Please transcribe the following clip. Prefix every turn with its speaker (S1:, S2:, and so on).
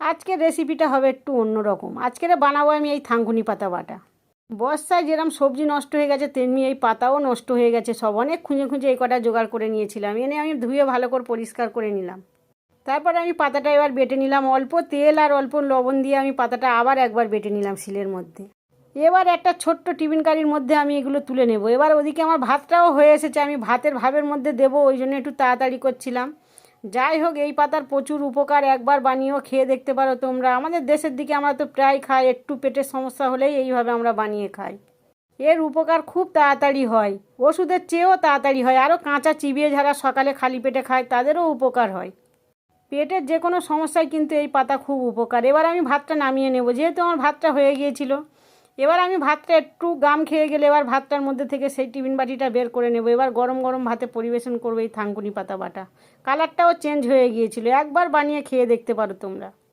S1: আজকের রেসিপিটা হবে একটু অন্যরকম। আজকের বানাবো আমি এই থানকুনি পাতা বাটা। বর্ষায় যেরকম সবজি নষ্ট হয়ে গেছে তেমনি এই পাতাও নষ্ট হয়ে গেছে সব। অনেক খুঁজে খুঁজে এই কটা জোগাড় করে নিয়েছিলাম, এনে আমি ধুয়ে ভালো করে পরিষ্কার করে নিলাম। তারপরে আমি পাতাটা এবার বেটে নিলাম। অল্প তেল আর অল্প লবণ দিয়ে আমি পাতাটা আবার একবার বেটে নিলাম শিলের মধ্যে। এবার একটা ছোট্ট টিফিন কারির মধ্যে আমি এগুলো তুলে নেব। এবার ওদিকে আমার ভাতটাও হয়ে এসেছে, আমি ভাতের মধ্যে দেবো, ওই জন্য একটু তাড়াতাড়ি করছিলাম। যাই হোক, এই পাতার প্রচুর উপকার, একবার বানিয়েও খেয়ে দেখতে পারো তোমরা। আমাদের দেশের দিকে আমরা তো প্রায় খাই, একটু পেটের সমস্যা হলেই এইভাবে আমরা বানিয়ে খাই। এর উপকার খুব তাড়াতাড়ি হয়, ওষুধের চেয়েও তাড়াতাড়ি হয়। আরও কাঁচা চিবিয়ে যারা সকালে খালি পেটে খায় তাদেরও উপকার হয়। পেটের যে কোনো সমস্যায় কিন্তু এই পাতা খুব উপকার। এবার আমি ভাতটা নামিয়ে নেব, যেহেতু আমার ভাতটা হয়ে গিয়েছিল। এবার আমি ভাতটা একটু গাম খেয়ে গেলে এবার ভাতটার মধ্যে থেকে সেই টিফিন বাটিটা বের করে নেব। এবার গরম গরম ভাতে পরিবেশন করবো এই থানকুনি পাতা বাটা। কালারটাও চেঞ্জ হয়ে গিয়েছিল, একবার বানিয়ে খেয়ে দেখতে পারো তোমরা।